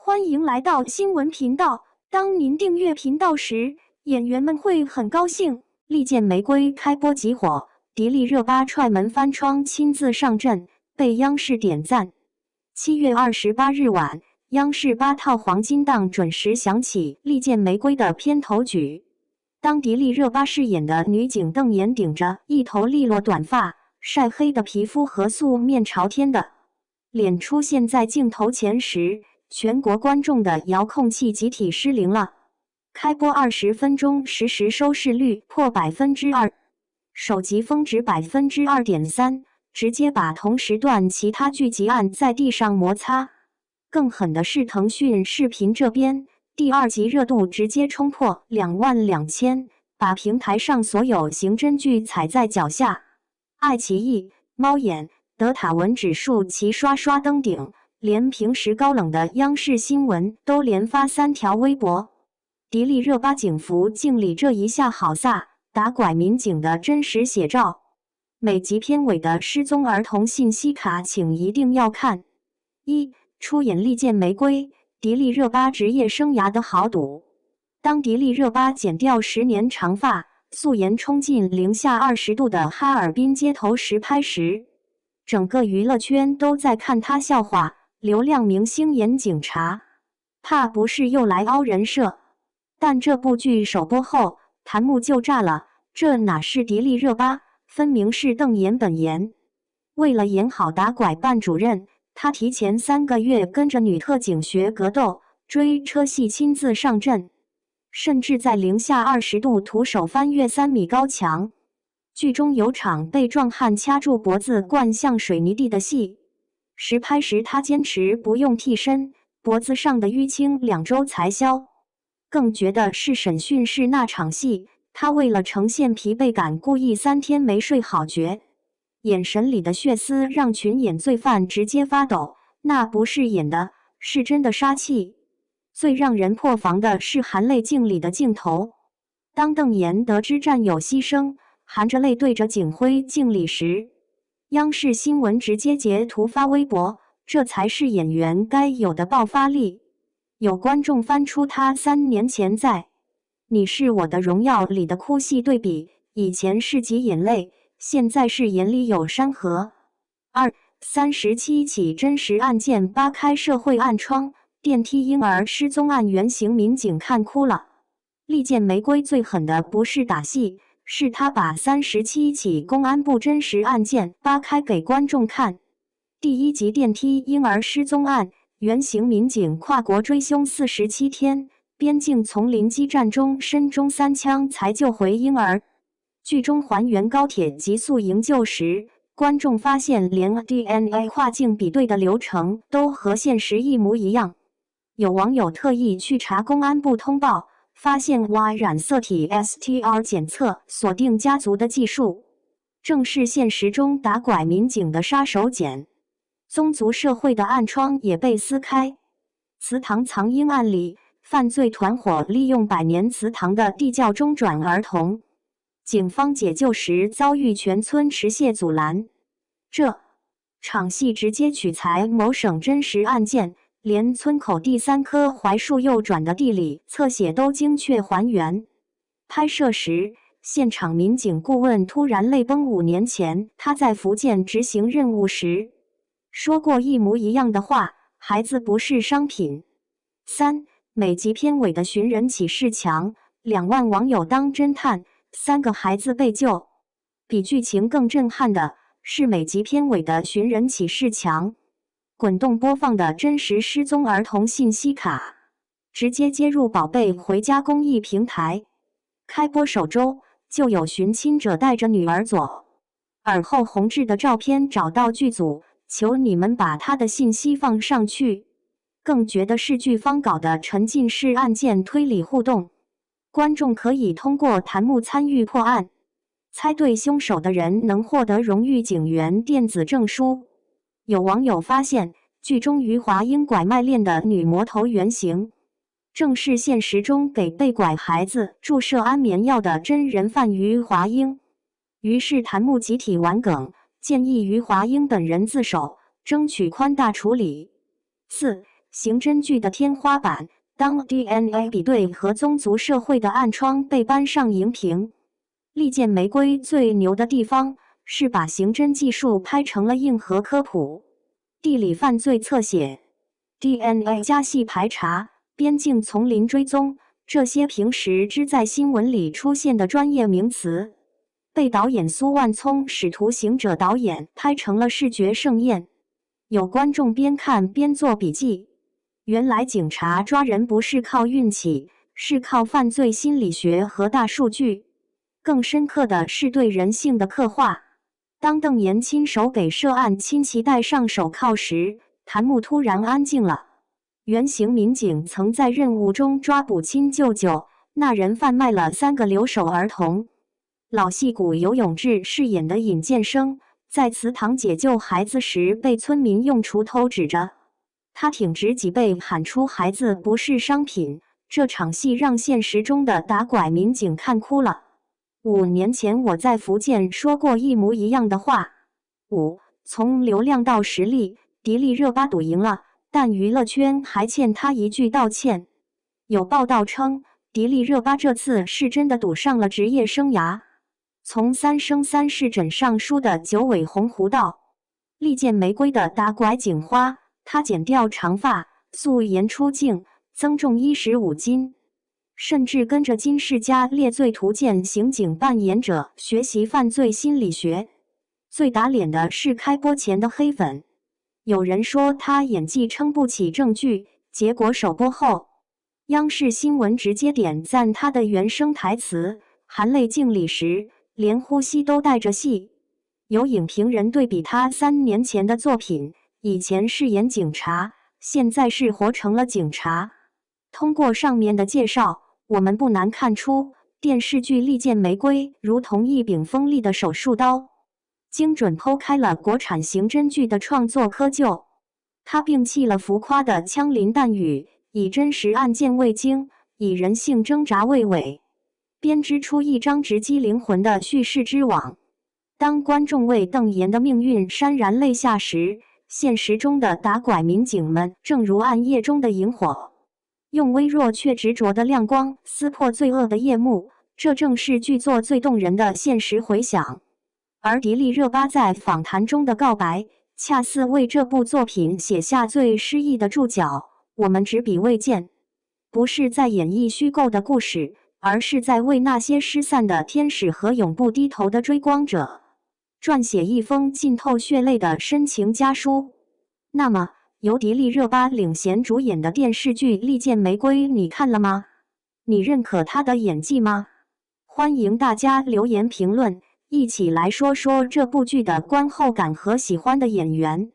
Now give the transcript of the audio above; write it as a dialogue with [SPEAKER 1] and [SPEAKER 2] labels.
[SPEAKER 1] 欢迎来到新闻频道。当您订阅频道时，演员们会很高兴。《利剑玫瑰》开播即火，迪丽热巴踹门翻窗亲自上阵，被央视点赞。7月28日晚，央视8套黄金档准时响起《利剑玫瑰》的片头曲。当迪丽热巴饰演的女警邓妍顶着一头利落短发、晒黑的皮肤和素面朝天的脸出现在镜头前时，全国观众的遥控器集体失灵了。开播20分钟，实时收视率破2%，首集峰值2.3%，直接把同时段其他剧集按在地上摩擦。更狠的是，腾讯视频这边第2集热度直接冲破22000，把平台上所有刑侦剧踩在脚下。爱奇艺、猫眼、德塔文指数齐刷刷登顶，连平时高冷的央视新闻都连发3条微博。迪丽热巴警服敬礼这一下好飒，打拐民警的真实写照。每集片尾的失踪儿童信息卡请一定要看。1. 出演《利剑玫瑰》，迪丽热巴职业生涯的豪赌。当迪丽热巴剪掉10年长发，素颜冲进零下20度的哈尔滨街头实拍时，整个娱乐圈都在看她笑话。流量明星演警察，怕不是又来凹人设？但这部剧首播后，弹幕就炸了，这哪是迪丽热巴，分明是邓妍本妍。为了演好打拐办主任，她提前3个月跟着女特警学格斗、追车戏，亲自上阵，甚至在零下20度徒手翻越3米高墙。剧中有场被壮汉掐住脖子灌向水泥地的戏，实拍时她坚持不用替身，脖子上的淤青2周才消。更绝的是审讯室那场戏，她为了呈现疲惫感，故意3天没睡好觉，眼神里的血丝让群演罪犯直接发抖，那不是演的，是真的杀气。最让人破防的是含泪敬礼的镜头，当邓妍得知战友牺牲，含着泪对着警徽敬礼时，央视新闻直接截图发微博，这才是演员该有的爆发力。有观众翻出他3年前在《你是我的荣耀》里的哭戏对比，以前是挤眼泪，现在是眼里有山河。2. 37起真实案件扒开社会暗疮，电梯婴儿失踪案原型民警看哭了。利剑玫瑰最狠的不是打戏，是他把37起公安部真实案件扒开给观众看。第1集电梯婴儿失踪案，原型民警跨国追凶47天，边境丛林激战中身中3枪才救回婴儿。剧中还原高铁急速营救时，观众发现连 DNA 跨境比对的流程都和现实一模一样。有网友特意去查公安部通报，发现 Y 染色体 STR 检测锁定家族的技术，正是现实中打拐民警的杀手锏。宗族社会的暗疮也被撕开。祠堂藏婴案里，犯罪团伙利用百年祠堂的地窖中转儿童，警方解救时遭遇全村持械阻拦。这场戏直接取材某省真实案件，连村口第3棵槐树右转的地理侧写都精确还原。拍摄时，现场民警顾问突然泪崩，5年前他在福建执行任务时说过一模一样的话，孩子不是商品。3. 每集片尾的寻人启事墙，2万网友当侦探，3个孩子被救。比剧情更震撼的是每集片尾的寻人启事墙，滚动播放的真实失踪儿童信息卡，直接接入宝贝回家公益平台。开播首周，就有寻亲者带着女儿左耳后红痣的照片找到剧组，求你们把他的信息放上去。更绝的是剧方搞的沉浸式案件推理互动，观众可以通过弹幕参与破案，猜对凶手的人能获得荣誉警员电子证书。有网友发现，剧中余华英拐卖恋的女魔头原型，正是现实中给被拐孩子注射安眠药的真人犯余华英。于是弹幕集体玩梗，建议余华英本人自首，争取宽大处理。4. 刑侦剧的天花板。当 DNA 比对和宗族社会的暗疮被搬上荧屏，利剑玫瑰最牛的地方是把刑侦技术拍成了硬核科普。地理犯罪侧写、DNA 加系排查、边境丛林追踪，这些平时只在新闻里出现的专业名词，被导演苏万聪使徒行者导演拍成了视觉盛宴。有观众边看边做笔记。原来警察抓人不是靠运气，是靠犯罪心理学和大数据。更深刻的是对人性的刻画。当邓岩亲手给涉案亲戚戴上手铐时，谭木突然安静了。原型民警曾在任务中抓捕亲舅舅，那人贩卖了3个留守儿童。老戏骨游泳志饰演的尹建生，在祠堂解救孩子时被村民用锄头指着。他挺直脊背喊出孩子不是商品，这场戏让现实中的打拐民警看哭了。5年前我在福建说过一模一样的话。从流量到实力，迪丽热巴赌赢了，但娱乐圈还欠他一句道歉。有报道称，迪丽热巴这次是真的赌上了职业生涯。从3生3世诊上书的九尾红狐到利剑玫瑰的打拐警花，她剪掉长发，素颜出镜，增重15斤，甚至跟着金世佳猎罪图鉴刑警扮演者学习犯罪心理学。最打脸的是开播前的黑粉，有人说她演技撑不起正剧，结果首播后，央视新闻直接点赞她的原声台词，含泪敬礼时连呼吸都带着戏。有影评人对比她3年前的作品，以前是演警察，现在是活成了警察。通过上面的介绍，我们不难看出，电视剧《利剑玫瑰》如同一柄锋利的手术刀，精准剖开了国产刑侦剧的创作窠臼。它摒弃了浮夸的枪林弹雨，以真实案件为经，以人性挣扎为纬，编织出一张直击灵魂的叙事之网。当观众为邓岩的命运潸然泪下时，现实中的打拐民警们正如暗夜中的萤火，用微弱却执着的亮光撕破罪恶的夜幕。这正是剧作最动人的现实回响。而迪丽热巴在访谈中的告白，恰似为这部作品写下最诗意的注脚。我们执笔未见，不是在演绎虚构的故事，而是在为那些失散的天使和永不低头的追光者撰写一封浸透血泪的深情家书。那么，由迪丽热巴领衔主演的电视剧《利剑玫瑰》你看了吗？你认可她的演技吗？欢迎大家留言评论，一起来说说这部剧的观后感和喜欢的演员。